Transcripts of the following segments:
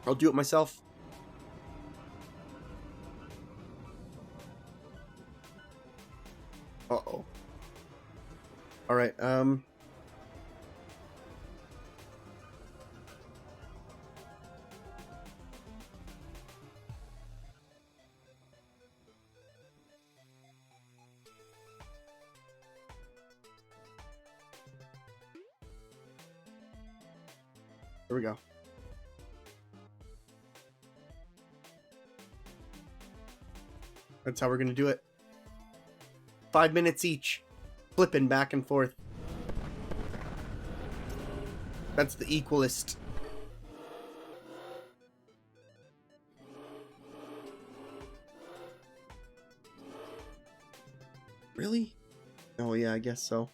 I'll do it myself. Uh-oh. Alright, here we go. That's how we're gonna do it. 5 minutes each. Flipping back and forth. That's the equalist. Really? Oh yeah, I guess so.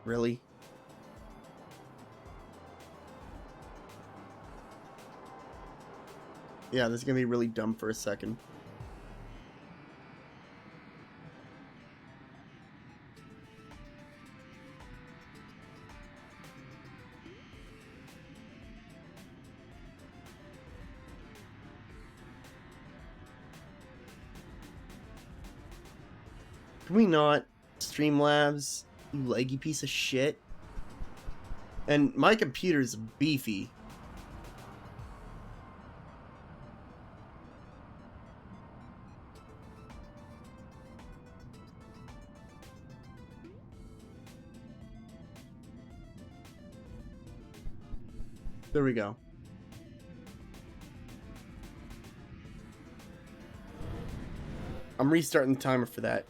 Really? Yeah, this is gonna be really dumb for a second. Can we not? Streamlabs, you leggy piece of shit. And my computer's beefy. There we go. I'm restarting the timer for that.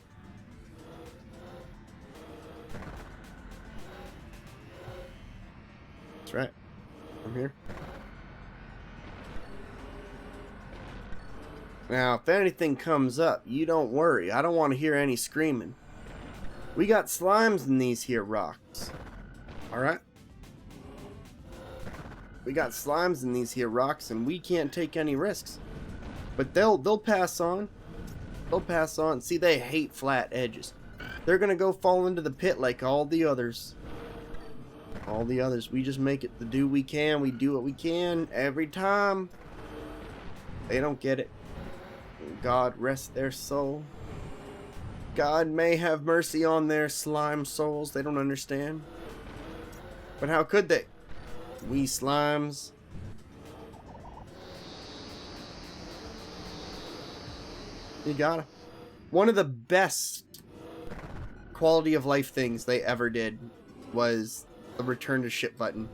That's right. I'm here. Now, if anything comes up, you don't worry. I don't want to hear any screaming. We got slimes in these here rocks. Alright? We got slimes in these here rocks, and we can't take any risks. But they'll pass on. They'll pass on. See, they hate flat edges. They're gonna go fall into the pit like all the others. All the others. We just make it to do we can. We do what we can every time. They don't get it. God rest their soul. God may have mercy on their slime souls. They don't understand. But how could they? We slimes. You gotta. One of the best quality of life things they ever did was the return to ship button.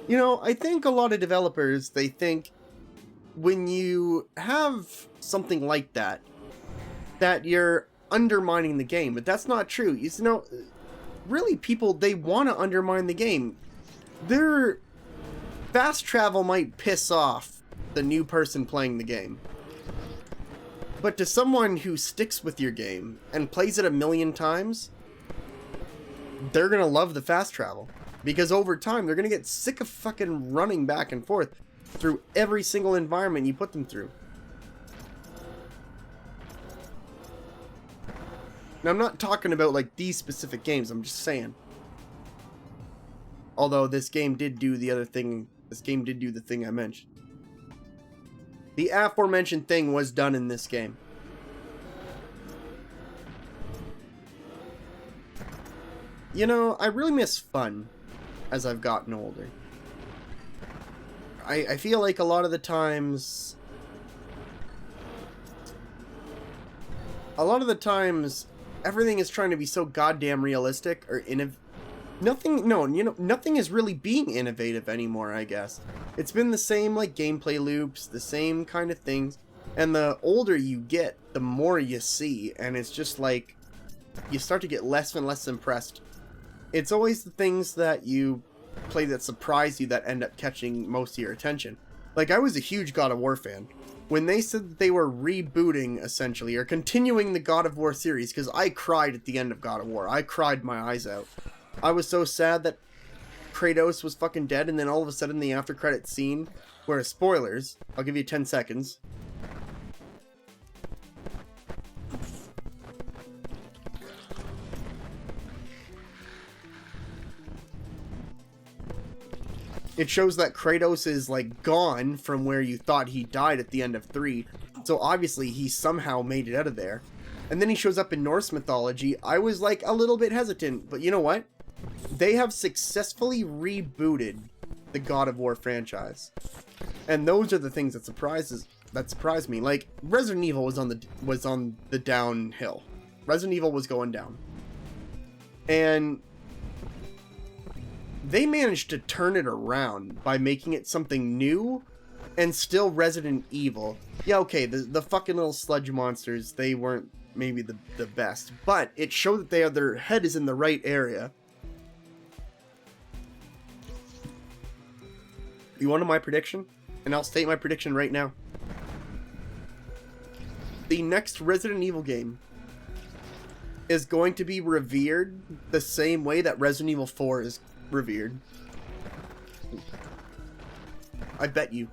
You know, I think a lot of developers, they think when you have something like that, that you're undermining the game, but that's not true. You know, really people, they want to undermine the game. Their fast travel might piss off the new person playing the game. But to someone who sticks with your game and plays it a million times, they're gonna love the fast travel. Because over time, they're gonna get sick of fucking running back and forth through every single environment you put them through. Now, I'm not talking about like these specific games, I'm just saying. Although this game did do the other thing, this game did do the thing I mentioned. The aforementioned thing was done in this game. You know, I really miss fun as I've gotten older. I feel like a lot of the times... everything is trying to be so goddamn realistic or innovative. Nothing is really being innovative anymore, I guess. It's been the same, like, gameplay loops, the same kind of things. And the older you get, the more you see. And it's just like, you start to get less and less impressed. It's always the things that you play that surprise you that end up catching most of your attention. Like, I was a huge God of War fan. When they said that they were rebooting, essentially, or continuing the God of War series, because I cried at the end of God of War. I cried my eyes out. I was so sad that Kratos was fucking dead, and then all of a sudden the after credits scene, where, spoilers, I'll give you 10 seconds. It shows that Kratos is like gone from where you thought he died at the end of 3. So obviously he somehow made it out of there. And then he shows up in Norse mythology. I was like a little bit hesitant, but you know what? They have successfully rebooted the God of War franchise. And those are the things that surprised me. Like Resident Evil was on the downhill. Resident Evil was going down. And they managed to turn it around by making it something new and still Resident Evil. Yeah, okay, the fucking little sludge monsters, they weren't maybe the best, but it showed that their head is in the right area. You want my prediction? And I'll state my prediction right now. The next Resident Evil game is going to be revered the same way that Resident Evil 4 is revered. I bet you.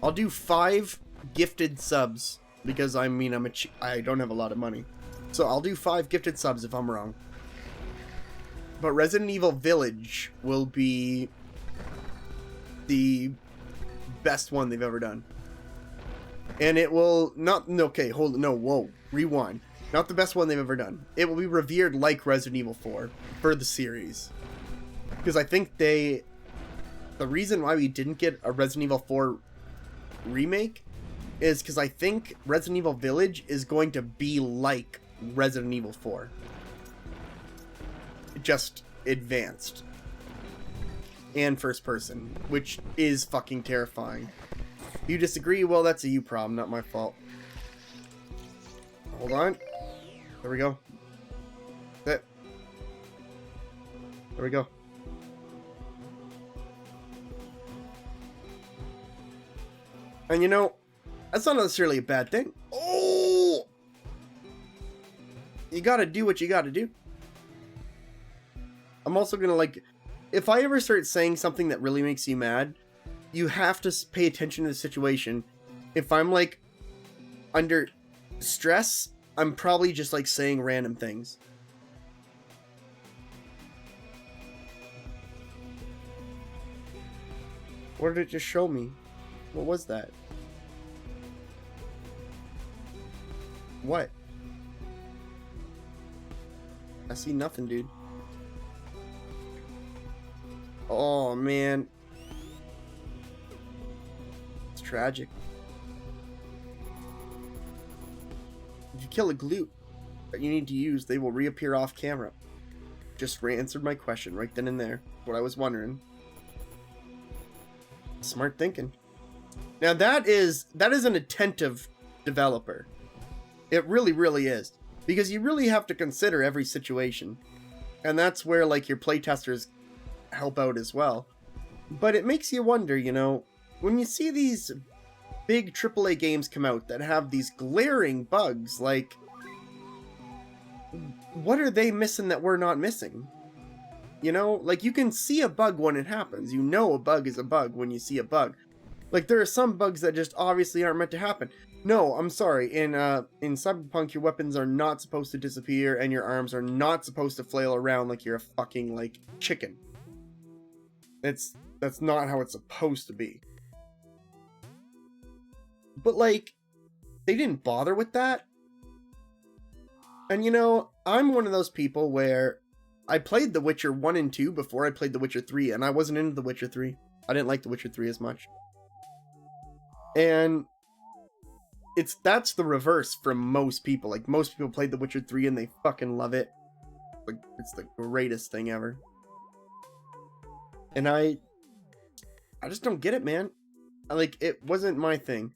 I'll do 5 gifted subs because I don't have a lot of money. So I'll do 5 gifted subs if I'm wrong. But Resident Evil Village will be the best one they've ever done. And it will not, okay, hold on, no, whoa, rewind. Not the best one they've ever done. It will be revered like Resident Evil 4 for the series. Because I think the reason why we didn't get a Resident Evil 4 remake is because I think Resident Evil Village is going to be like Resident Evil 4. Just advanced. And first person, which is fucking terrifying. If you disagree, well, that's a you problem, not my fault. Hold on. There we go. There we go. And you know, that's not necessarily a bad thing. Oh! You gotta do what you gotta do. I'm also gonna like, if I ever start saying something that really makes you mad, you have to pay attention to the situation. If I'm like under stress, I'm probably just like saying random things. What did it just show me? What was that? What? I see nothing, dude. Oh, man. It's tragic. If you kill a glute that you need to use, they will reappear off camera. Just answered my question right then and there. What I was wondering. Smart thinking. Now that is an attentive developer. It really, really is. Because you really have to consider every situation. And that's where like your playtesters help out as well. But it makes you wonder, you know, when you see these big AAA games come out that have these glaring bugs, like, what are they missing that we're not missing? You know, like you can see a bug when it happens. You know a bug is a bug when you see a bug. Like there are some bugs that just obviously aren't meant to happen. No, I'm sorry. In Cyberpunk, your weapons are not supposed to disappear and your arms are not supposed to flail around like you're a fucking like chicken. That's not how it's supposed to be. But like, they didn't bother with that. And you know, I'm one of those people where I played The Witcher 1 and 2 before I played The Witcher 3, and I wasn't into The Witcher 3. I didn't like The Witcher 3 as much. And that's the reverse from most people. Like, most people played The Witcher 3 and they fucking love it. Like, it's the greatest thing ever. And I just don't get it, man. Like, it wasn't my thing.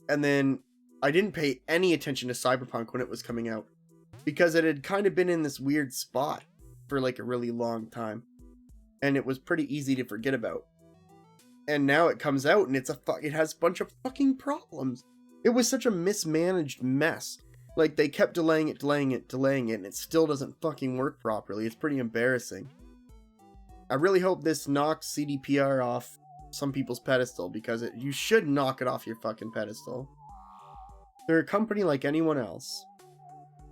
And then I didn't pay any attention to Cyberpunk when it was coming out, because it had kind of been in this weird spot for like a really long time, and it was pretty easy to forget about. And now it comes out and it has a bunch of fucking problems. It was such a mismanaged mess. Like, they kept delaying it, and it still doesn't fucking work properly. It's pretty embarrassing. I really hope this knocks CDPR off some people's pedestal, because you should knock it off your fucking pedestal. They're a company like anyone else.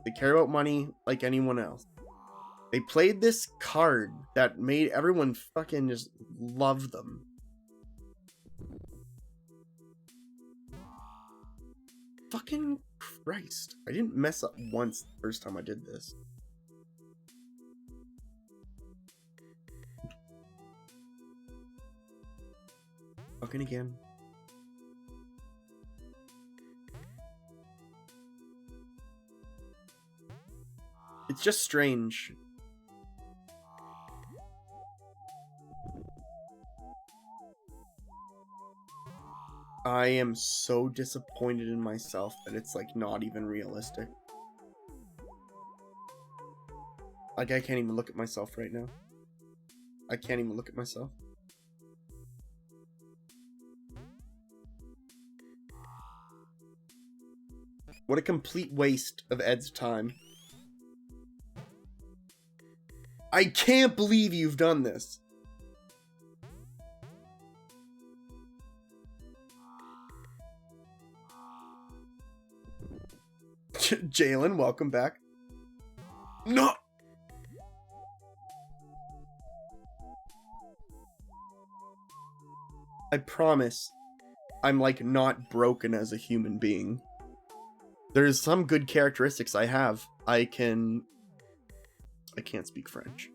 They care about money like anyone else. They played this card that made everyone fucking just love them. Fucking Christ. I didn't mess up once the first time I did this. Fucking again. It's just strange. I am so disappointed in myself that it's like not even realistic. Like I can't even look at myself right now. I can't even look at myself. What a complete waste of Ed's time. I can't believe you've done this. Jalen, welcome back. No! I promise I'm like not broken as a human being. There's some good characteristics I have. I can't speak French.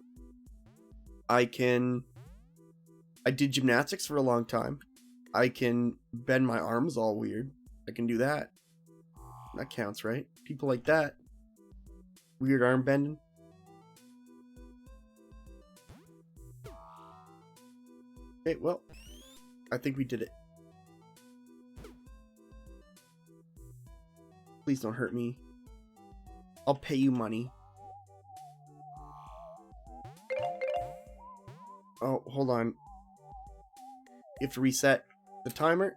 I did gymnastics for a long time. I can bend my arms all weird. I can do that. That counts, right? People like that. Weird arm bending. Okay, well, I think we did it. Please don't hurt me. I'll pay you money. Oh, hold on. You have to reset the timer.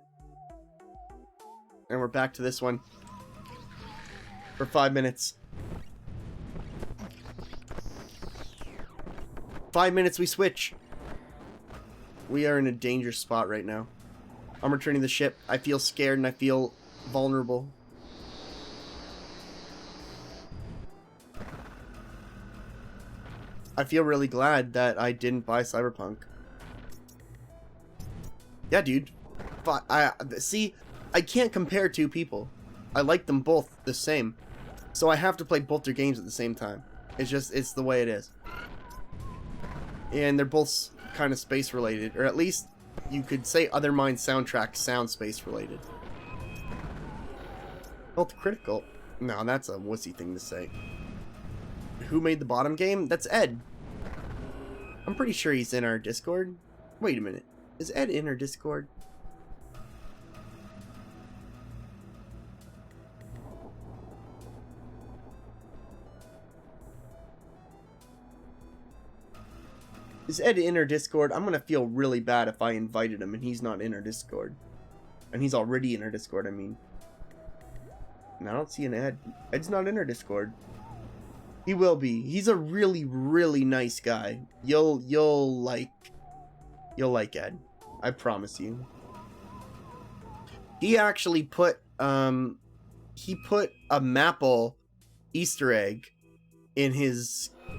And we're back to this one. For 5 minutes. 5 minutes we switch. We are in a dangerous spot right now. I'm returning the ship. I feel scared and I feel vulnerable. I feel really glad that I didn't buy Cyberpunk. Yeah, dude. See, I can't compare two people. I like them both the same. So I have to play both their games at the same time. It's the way it is. And they're both kind of space related, or at least you could say Other Minds soundtrack sound space related. Both critical. No, that's a wussy thing to say. Who made the bottom game? That's Ed. I'm pretty sure he's in our Discord. Wait a minute. Is Ed in our Discord? Is Ed in our Discord? I'm gonna feel really bad if I invited him and he's not in our Discord. And he's already in our Discord, I mean. And I don't see an Ed. Ed's not in our Discord. He will be. He's a really, really nice guy. You'll like Ed. I promise you. He actually put a Maple Easter egg in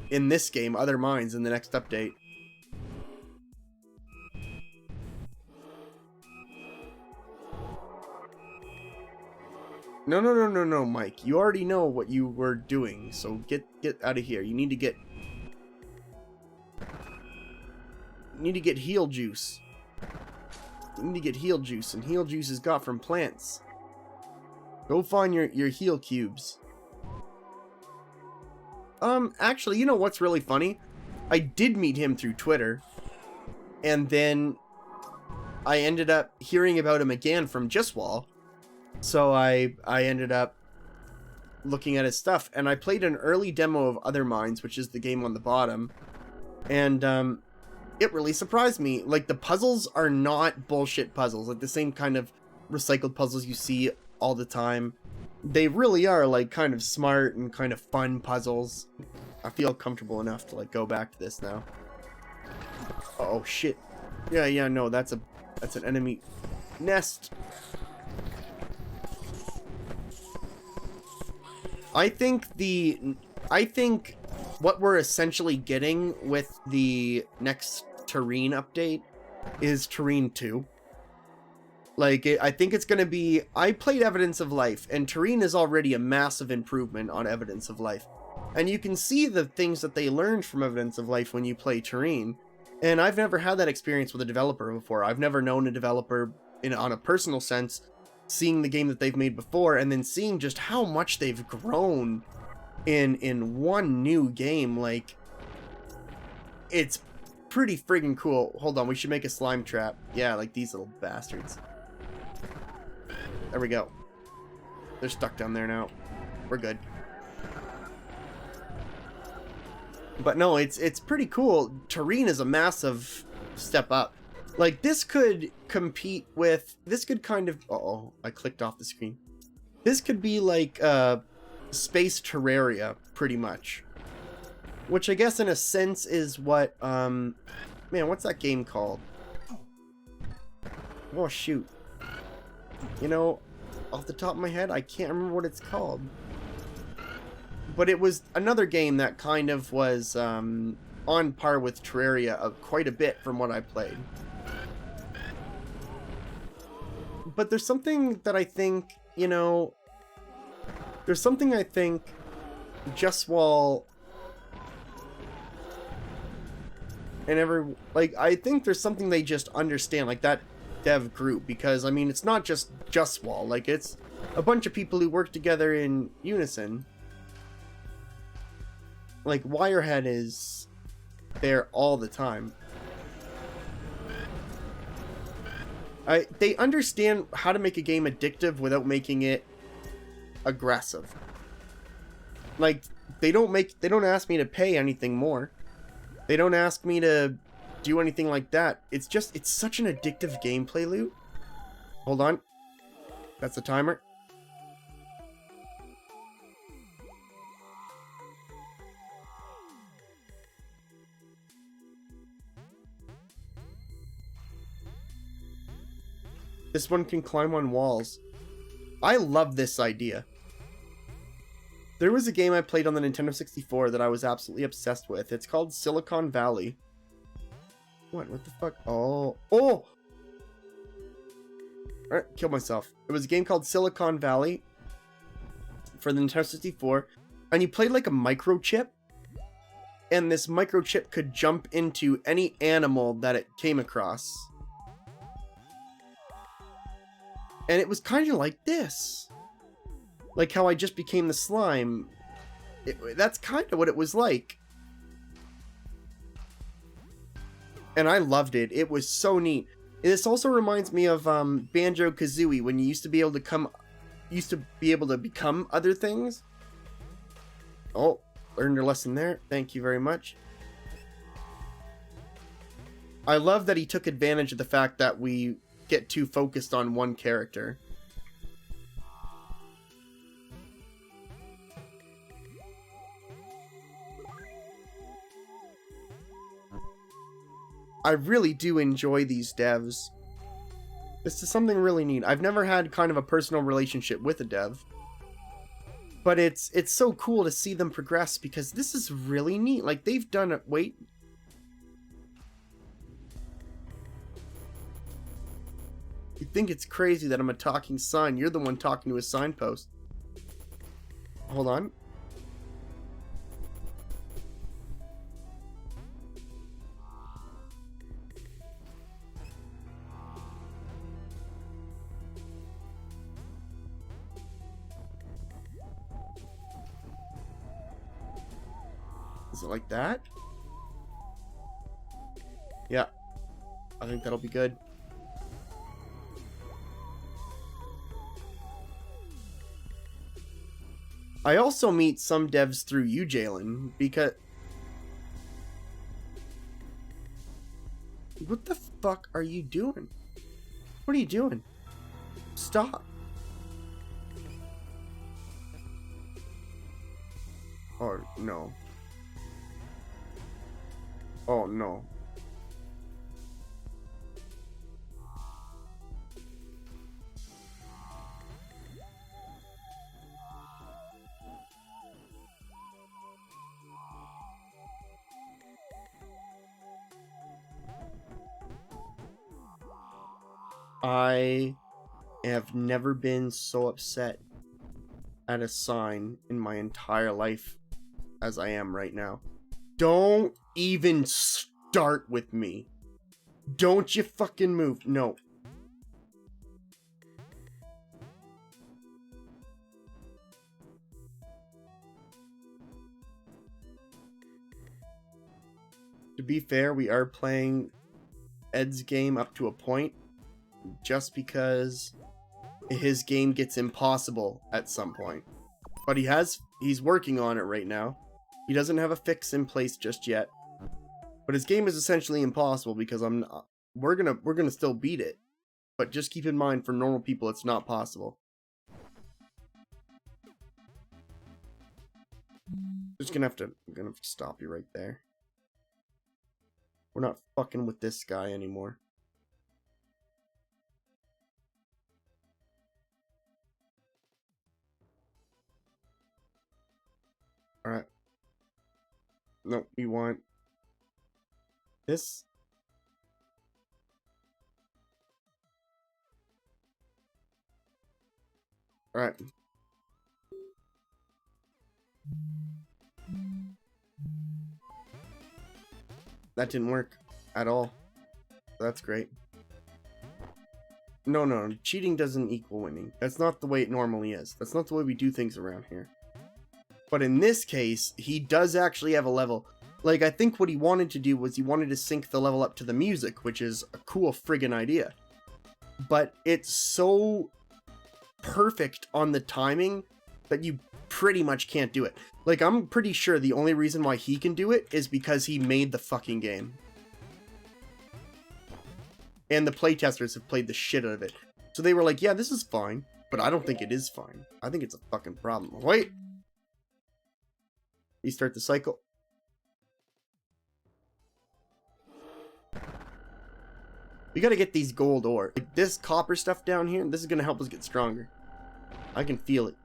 this game, Other Minds, in the next update. No, Mike. You already know what you were doing, so get out of here. You need to get heal juice. You need to get heal juice, and heal juice is got from plants. Go find your heal cubes. Actually, you know what's really funny? I did meet him through Twitter, and then I ended up hearing about him again from Justwall. So I ended up looking at his stuff, and I played an early demo of Other Minds, which is the game on the bottom, and it really surprised me. Like, the puzzles are not bullshit puzzles, like the same kind of recycled puzzles you see all the time. They really are like kind of smart and kind of fun puzzles. I feel comfortable enough to like go back to this now. Oh shit. Yeah, no, that's an enemy nest. I think what we're essentially getting with the next Terrene update is Terrene 2. Like, I think it's going to be... I played Evidence of Life, and Terrene is already a massive improvement on Evidence of Life. And you can see the things that they learned from Evidence of Life when you play Terrene. And I've never had that experience with a developer before. I've never known a developer, on a personal sense, seeing the game that they've made before, and then seeing just how much they've grown in one new game. Like, it's pretty friggin' cool. Hold on, we should make a slime trap. Yeah, like these little bastards. There we go. They're stuck down there now. We're good. But no, it's pretty cool. Terrene is a massive step up. Like, this could compete with... This could kind of... Uh-oh, I clicked off the screen. This could be like Space Terraria, pretty much. Which I guess in a sense is what... Man, what's that game called? Oh, shoot. You know, off the top of my head, I can't remember what it's called. But it was another game that kind of was on par with Terraria quite a bit from what I played. But there's something that I think, you know... There's something I think Justwall and I think there's something they just understand, like that dev group, because I mean, it's not just Justwall, like it's a bunch of people who work together in unison. Like, Wirehead is there all the time. They understand how to make a game addictive without making it aggressive. Like, they don't ask me to pay anything more. They don't ask me to do anything like that. It's such an addictive gameplay loop. Hold on. That's the timer. This one can climb on walls. I love this idea. There was a game I played on the Nintendo 64 that I was absolutely obsessed with. It's called Silicon Valley. What the fuck? Oh! Alright, killed myself. It was a game called Silicon Valley for the Nintendo 64. And you played like a microchip. And this microchip could jump into any animal that it came across. And it was kind of like this. Like how I just became the slime. That's kind of what it was like. And I loved it. It was so neat. This also reminds me of Banjo-Kazooie, when you used to be able to become other things. Oh, learned your lesson there. Thank you very much. I love that he took advantage of the fact that we get too focused on one character. I really do enjoy these devs. This is something really neat. I've never had kind of a personal relationship with a dev. But it's so cool to see them progress, because this is really neat. Like, they've done it. Wait. You think it's crazy that I'm a talking sign. You're the one talking to a signpost. Hold on. Is it like that? Yeah. I think that'll be good. I also meet some devs through you, Jalen, because... What the fuck are you doing? What are you doing? Stop. Oh, no. Oh, no. I have never been so upset at a sign in my entire life as I am right now. Don't even start with me. Don't you fucking move. No. To be fair, we are playing Ed's game up to a point, just because his game gets impossible at some point. But he's working on it right now. He doesn't have a fix in place just yet. But his game is essentially impossible because we're gonna still beat it. But just keep in mind, for normal people, it's not possible. I'm gonna have to stop you right there. We're not fucking with this guy anymore. Alright. No, we want this. Alright. That didn't work at all. That's great. No, cheating doesn't equal winning. That's not the way it normally is. That's not the way we do things around here. But in this case, he does actually have a level. Like, I think what he wanted to do was he wanted to sync the level up to the music, which is a cool friggin' idea. But it's so perfect on the timing that you pretty much can't do it. Like, I'm pretty sure the only reason why he can do it is because he made the fucking game. And the playtesters have played the shit out of it. So they were like, yeah, this is fine. But I don't think it is fine. I think it's a fucking problem. Wait! Restart the cycle. We gotta get these gold ore. Like, this copper stuff down here, this is gonna help us get stronger. I can feel it.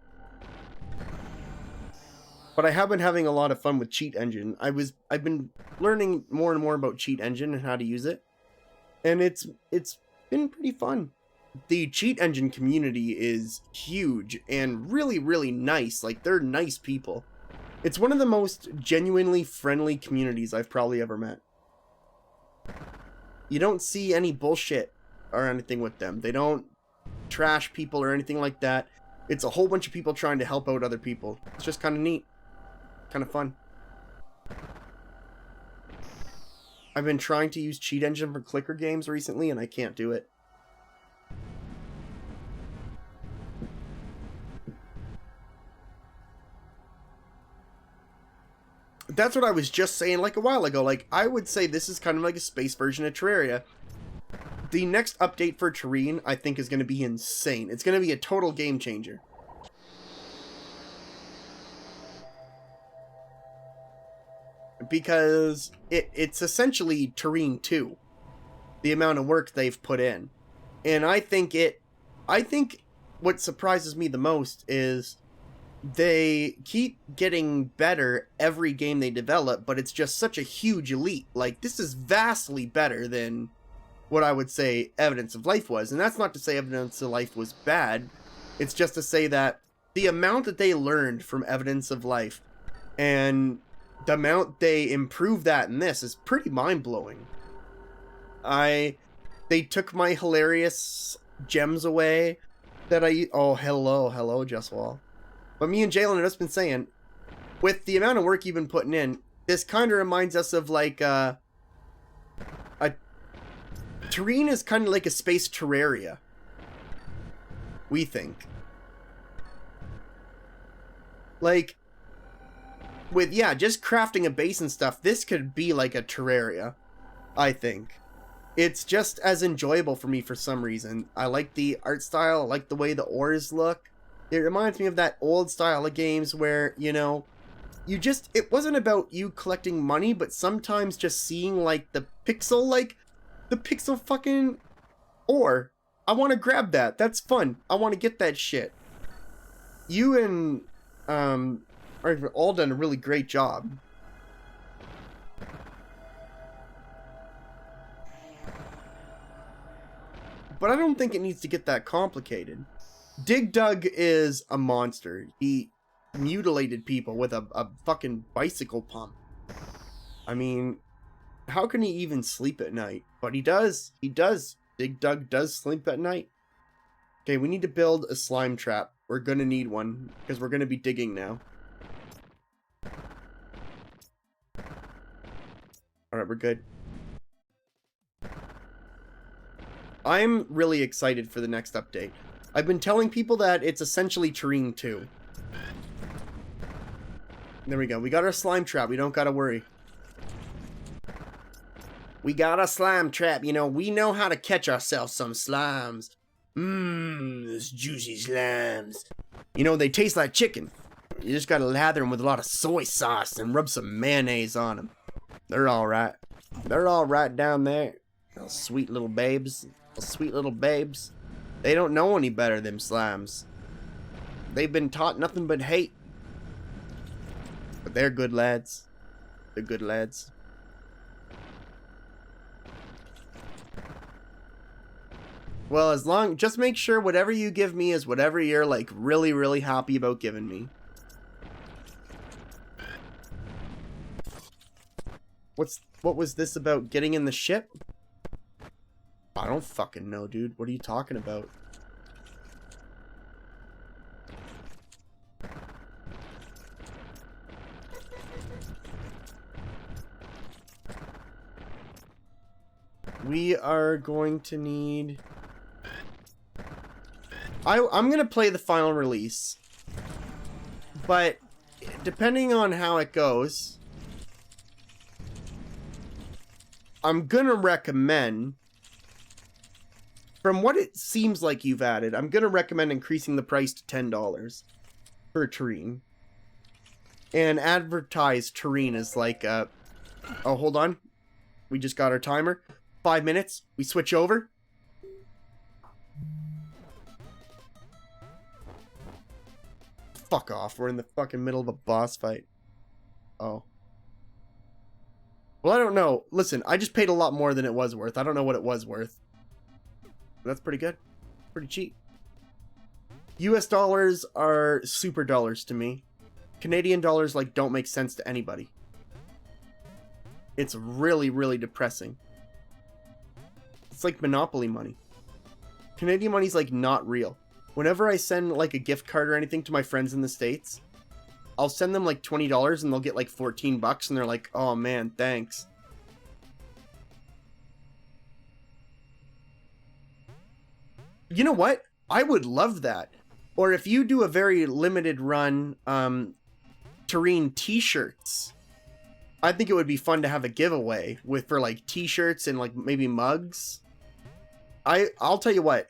But I have been having a lot of fun with Cheat Engine. I've been learning more and more about Cheat Engine and how to use it. And it's been pretty fun. The Cheat Engine community is huge and really, really nice. Like, they're nice people. It's one of the most genuinely friendly communities I've probably ever met. You don't see any bullshit or anything with them. They don't trash people or anything like that. It's a whole bunch of people trying to help out other people. It's just kind of neat. Kind of fun. I've been trying to use Cheat Engine for clicker games recently, and I can't do it. That's what I was just saying like a while ago. Like, I would say this is kind of like a space version of Terraria. The next update for Terrene, I think, is going to be insane. It's going to be a total game changer. Because it's essentially Terrene 2. The amount of work they've put in. And I think what surprises me the most is they keep getting better every game they develop, but it's just such a huge leap. Like, this is vastly better than what I would say Evidence of Life was. And that's not to say Evidence of Life was bad. It's just to say that the amount that they learned from Evidence of Life and the amount they improved that in this is pretty mind-blowing. They took my hilarious gems away that oh, hello, Justwall. But me and Jalen have just been saying, with the amount of work you've been putting in, this kind of reminds us of like Terrene is kind of like a space Terraria. We think. Like, with, yeah, just crafting a base and stuff, this could be like a Terraria, I think. It's just as enjoyable for me for some reason. I like the art style, I like the way the ores look. It reminds me of that old style of games where, you know, it wasn't about you collecting money, but sometimes just seeing, like, the pixel fucking ore. I want to grab that. That's fun. I want to get that shit. You and, have all done a really great job. but I don't think it needs to get that complicated. Dig Dug is a monster. He mutilated people with a fucking bicycle pump. I mean, how can he even sleep at night? But he does. He does. Dig Dug does sleep at night. Okay, we need to build a slime trap. We're gonna need one, because we're gonna be digging now. Alright, we're good. I'm really excited for the next update. I've been telling people that it's essentially Terrene 2. There we go. We got our slime trap. We don't gotta worry. We got a slime trap. You know, we know how to catch ourselves some slimes. Mmm, those juicy slimes. You know, they taste like chicken. You just gotta lather them with a lot of soy sauce and rub some mayonnaise on them. They're alright. They're alright down there. Those sweet little babes. Those sweet little babes. They don't know any better, them slimes. They've been taught nothing but hate. But they're good lads. They're good lads. Well, just make sure whatever you give me is whatever you're, like, really, really happy about giving me. What was this about getting in the ship? I don't fucking know, dude. What are you talking about? We are going to need... I'm going to play the final release. But depending on how it goes, I'm going to recommend... From what it seems like you've added, I'm going to recommend increasing the price to $10 for Terrene. And advertise Terrene as like a... Oh, hold on. We just got our timer. 5 minutes. We switch over. Fuck off. We're in the fucking middle of a boss fight. Oh. Well, I don't know. Listen, I just paid a lot more than it was worth. I don't know what it was worth. That's pretty good. Pretty cheap. US dollars are super dollars to me. Canadian dollars, like, don't make sense to anybody. It's really, really depressing. It's like Monopoly money. Canadian money's, like, not real. Whenever I send, like, a gift card or anything to my friends in the States, I'll send them, like, $20 and they'll get, like, 14 bucks and they're like, oh, man, thanks. You know what? I would love that. Or if you do a very limited run Terrene t-shirts, I think it would be fun to have a giveaway for like t-shirts and like maybe mugs. I'll tell you what.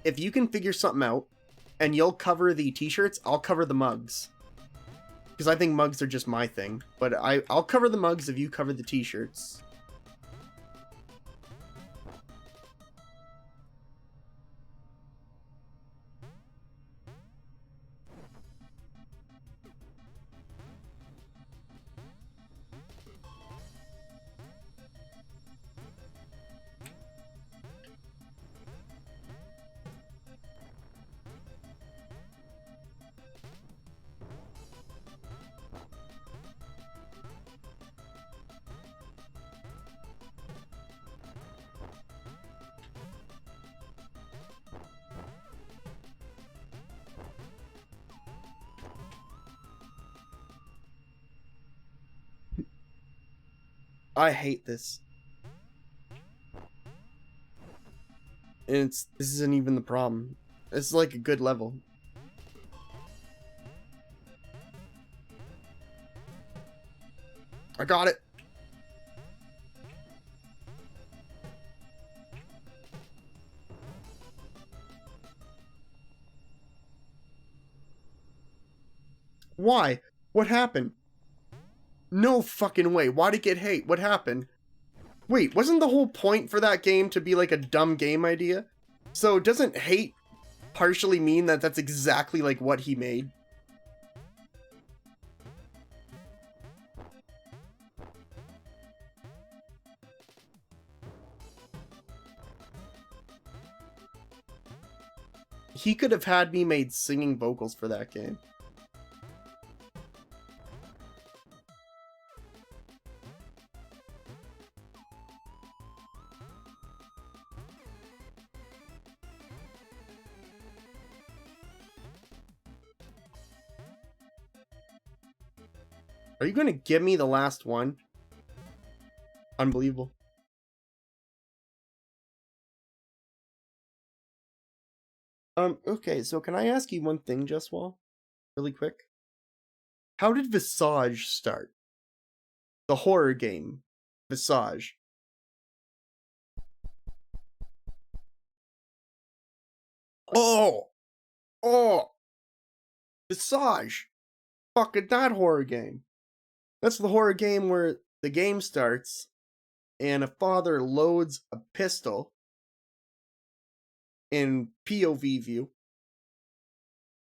If you can figure something out and you'll cover the t-shirts, I'll cover the mugs. Because I think mugs are just my thing. But I'll cover the mugs if you cover the t-shirts. I hate this. And this isn't even the problem. This is like a good level. I got it. Why? What happened? No fucking way. Why'd it get hate? What happened? Wait, wasn't the whole point for that game to be like a dumb game idea? So doesn't hate partially mean that that's exactly like what he made? He could have had me made singing vocals for that game. Are you going to give me the last one? Unbelievable. Okay, so can I ask you one thing, Jeswal? Really quick? How did Visage start? The horror game. Visage. Oh! Visage! Fucking that horror game. That's the horror game where the game starts and a father loads a pistol in POV view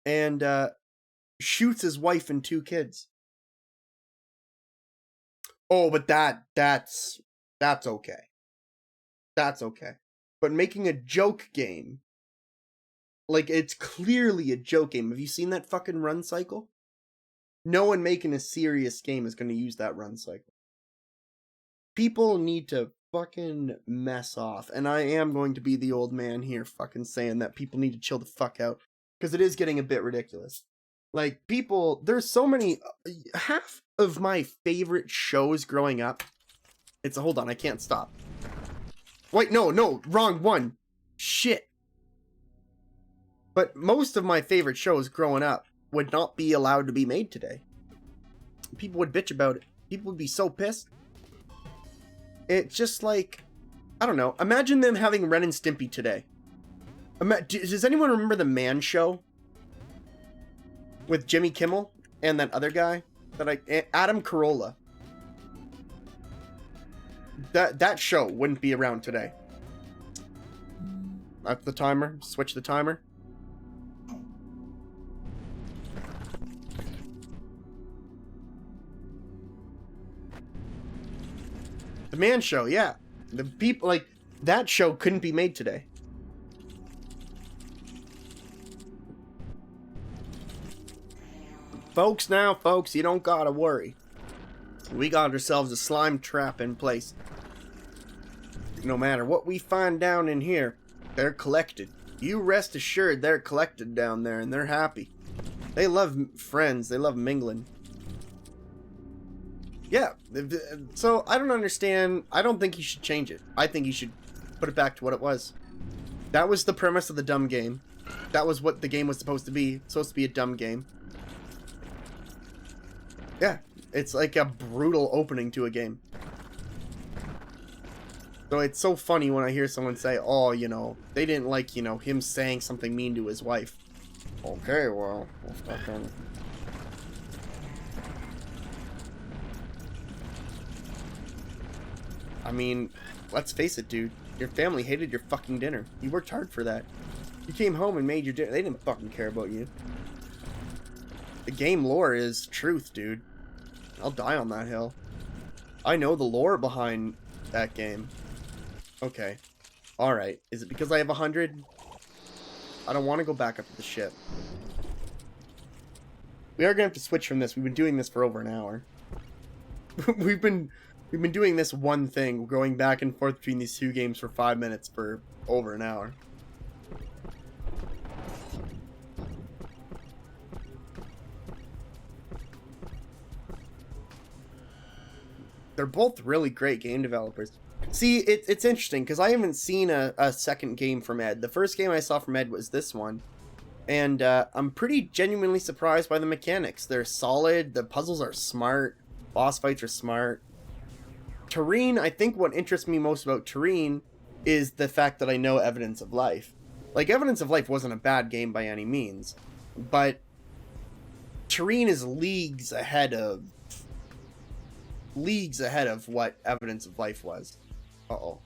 and shoots his wife and 2 kids. Oh, but that's okay. That's okay. But making a joke game, like, it's clearly a joke game. Have you seen that fucking run cycle? No one making a serious game is going to use that run cycle. People need to fucking mess off. And I am going to be the old man here fucking saying that people need to chill the fuck out. Because it is getting a bit ridiculous. Like, people, there's so many, half of my favorite shows growing up, hold on, I can't stop. Wait, no, wrong one. Shit. But most of my favorite shows growing up would not be allowed to be made today. People would bitch about it. People would be so pissed. It's just like, I don't know. Imagine them having Ren and Stimpy today. Does anyone remember the Man Show? With Jimmy Kimmel and that other guy? Adam Carolla. That show wouldn't be around today. That's the timer. Switch the timer. The Man Show, yeah. The people, like, that show couldn't be made today. Folks, you don't gotta worry. We got ourselves a slime trap in place. No matter what we find down in here, they're collected. You rest assured they're collected down there, and they're happy. They love friends. They love mingling. Yeah, so I don't understand. I don't think he should change it. I think he should put it back to what it was. That was the premise of the dumb game. That was what the game was supposed to be. It's supposed to be a dumb game. Yeah, it's like a brutal opening to a game. So it's so funny when I hear someone say, oh, you know, they didn't like, you know, him saying something mean to his wife. Okay, well, fucking... I mean, let's face it, dude. Your family hated your fucking dinner. You worked hard for that. You came home and made your dinner. They didn't fucking care about you. The game lore is truth, dude. I'll die on that hill. I know the lore behind that game. Okay. Alright. Is it because I have 100? I don't want to go back up to the ship. We are going to have to switch from this. We've been doing this for over an hour. We've been doing this one thing, going back and forth between these 2 games for 5 minutes for over an hour. They're both really great game developers. See, it's interesting, because I haven't seen a second game from Ed. The first game I saw from Ed was this one. And I'm pretty genuinely surprised by the mechanics. They're solid, the puzzles are smart, boss fights are smart. Terrene, I think what interests me most about Terrene is the fact that I know Evidence of Life. Like, Evidence of Life wasn't a bad game by any means, but Terrene is leagues ahead of what Evidence of Life was. Uh-oh.